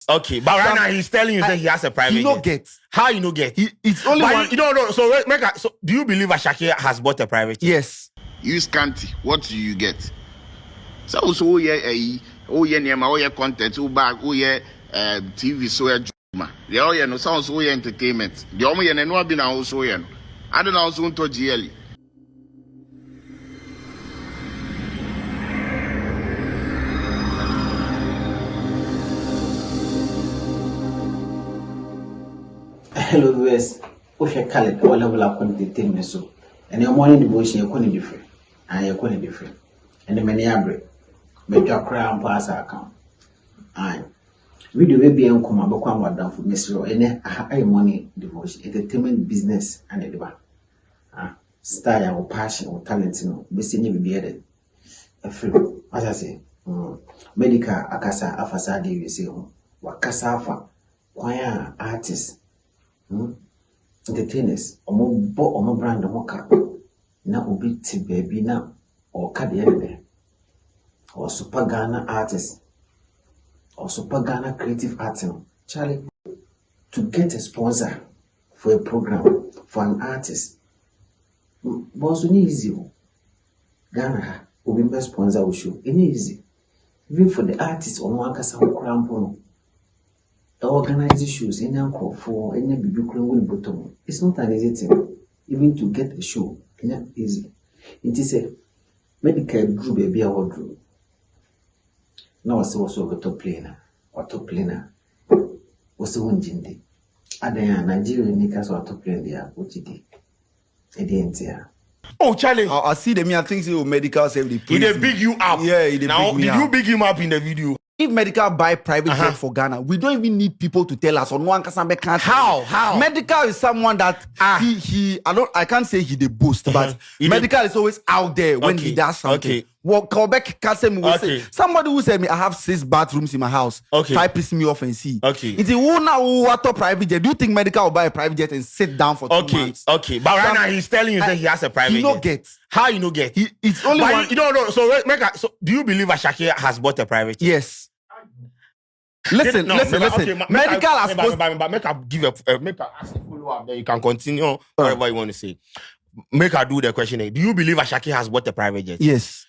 Okay, but right now he's telling you that he has a private jet. He no get. How you no get? It's only but one. You don't know. So do you believe Asake has bought a private jet? Yes. You Scanty, what do you get? So yeah, content, TV, so the all no sounds so entertainment. The only and no been also I don't know soon to GL. Hello viewers, we shall call it all level up content so. And your morning devotion you're going different. And you're going different. And the many abre. Make your crown pass account. And video will be on command but come down for Mr. Any high money devotion, entertainment business and the bar. Style or passion or talent, be seen you be added. A free, as I say, medical akasa afasa give you say, wakasafa, choir artists, entertainers, or brand of mocha. Now will be baby now or Kadian or Super Ghana artist or Super Ghana creative artist. Charlie, to get a sponsor for a program for an artist was easy. Ghana will be best sponsor will show easy. Even for the artist on one cast cramp organize issues in uncle for any baby will bottom. It's not an easy thing. Even to get a show, it's not easy. It is a medical drew baby or drew. Now I was also a top planer or top planer was the one jindi. Ada Nigerian makers or top planer there, what you did. I didn't say. Oh, Charlie. I see them here. I think so. Medical save the. He big you up. Yeah, he now, big did you big him up in the video? If medical buy private jet for Ghana, we don't even need people to tell us on one can't. How? Medical is someone that I can't say he the boost, but medical is always out there when he does something. Okay. What Quebec Kasem will say. Somebody who said me, I have 6 bathrooms in my house. Okay. Try piss me off and see. Okay. It's a who now what a private jet. Do you think medical will buy a private jet and sit down for 2 months? Okay. But right now he's telling you that he has a private jet. He no get. How you no get? It's only but one. You don't know. So do you believe Asake has bought a private jet? Yes. Listen. Medical has make I give make I ask a follow up. Then you can continue whatever you want to say. Make I do the question. Do you believe Asake has bought a private jet? Yes.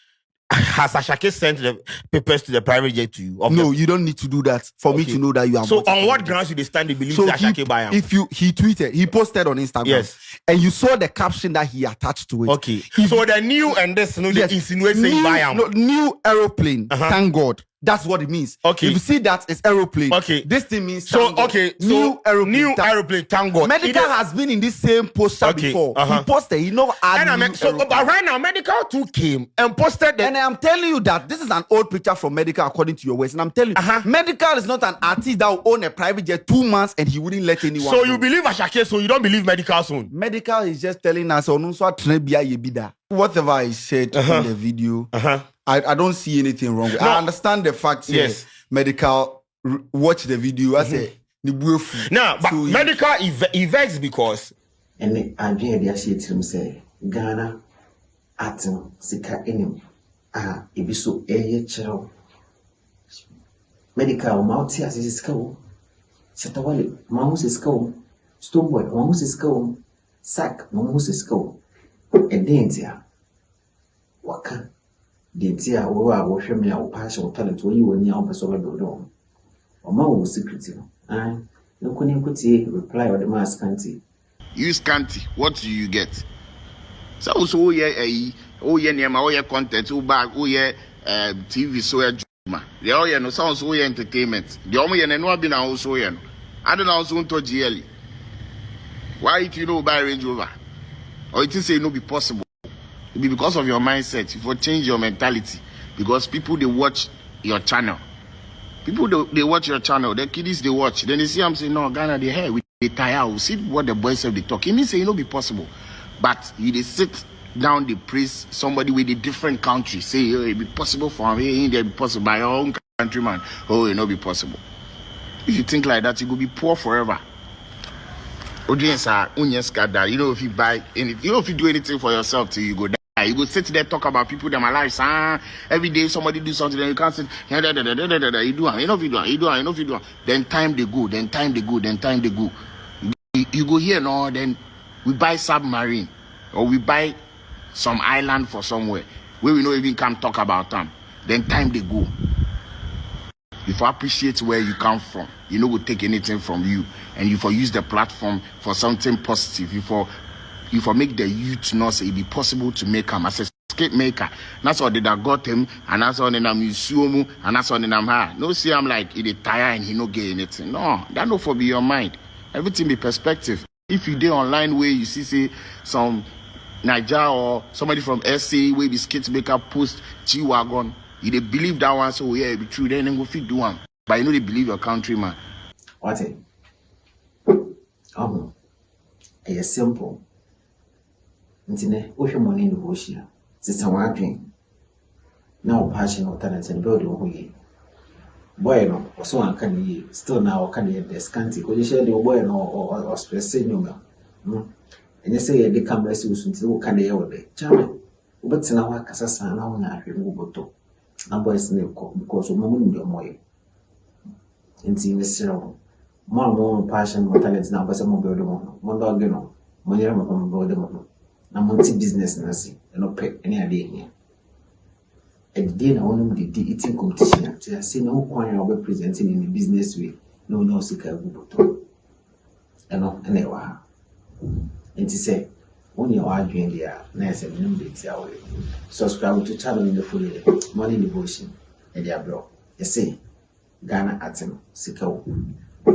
Has Asake sent the papers to the private jet to you? No, you don't need to do that for me to know that you are. So on what grounds you they stand? They believe that Asake buy him? If he posted on Instagram, yes, and you saw the caption that he attached to it. Okay. So the new and this they insinuate saying buy him. No, new aeroplane. Thank God. That's what it means. Okay. If you see that, it's aeroplane. Okay. This thing means new aeroplane. Thank God. Medical has been in this same poster before. He posted. He never added. But right now, medical too came and posted. And I'm telling you that this is an old picture from medical according to your words. And I'm telling you, medical is not an artist that will own a private jet 2 months and he wouldn't let anyone. So you believe Asake? So you don't believe medical soon? Medical is just telling us whatever I said in the video. I don't see anything wrong with it. I understand the fact yes. Medical watch the video. I say now, but so medical events because and I dream the shit him say Ghana atim sika enim ebiso eye chero medical mouth as is sika setawale mouse is sika stoneboy mouse is sika sack mouse is sika edentia waka dentia wo a wo hweme a wo passion wo talent wo yi woni a wo person be do o ma wo secret no reply or the man Scanty. You Scanty, what do you get? So yeah, content, TV, so the all no sounds so entertainment. The only and no been also I don't know soon to GL. Why if you know buy Range Rover? Or it is say no be possible. It be because of your mindset. You for change your mentality. Because people they watch your channel. People they watch your channel, the kiddies they watch, then they see I'm saying, no, Ghana they hair, we they tire, we see what the boys have they talk. He means say it no be possible. But they sit down, they praise somebody with a different country, say oh, it be possible for me, it be possible by your own countryman. Oh, it no be possible. If you think like that, you will be poor forever. Audience are onion scatter. You know if you buy anything, you know if you do anything for yourself till you go die. You go sit there, talk about people that my lives. Every day somebody do something, and you can't sit. You do, you do. Then time they go. You go here now. Then we buy submarine, or we buy some island for somewhere where we don't even come talk about them. Then time they go. If I appreciate where you come from, you know we'll take anything from you, and you for use the platform for something positive. You for make the youth know say it be possible to make him as a skate maker. That's all that I got him, and that's all that I'm museum, and that's all that I'm high. No, see, I'm like he tire and he no get anything. No, that no for be your mind. Everything be perspective. If you do online where you see say some Niger or somebody from SA where be skate maker post G-Wagon, you they believe that one, so yeah, it be true, then go fit do one. But you know they believe your country, man. What it? It's simple. Intine, if you money in the bush here, it's a working. Now passion or talent and building who ye. Boy, no, or so can ye still now can ye the scanty, because you share the boy no or stressing you. And you say they come rescue until can they all day. Charming. But now I can say, now I remove to. Number is name because of moment your moy. In the zero. More passion, more talent now, but some of the one dog, you know, money from the na multi business na see no pay any idea here e dey na one dey eating competition to say no kwan ya we presenting in the business way no sika guboto eno na wa enti say when you are doing there na say no dey tia we subscribe to channel in the follow money devotion e dey abro you see Ghana atem sika wo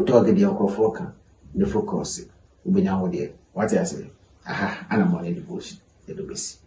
dog dey okofoka the focus ubenya wo dey what I say. Aha, and I'm on the bush, the best.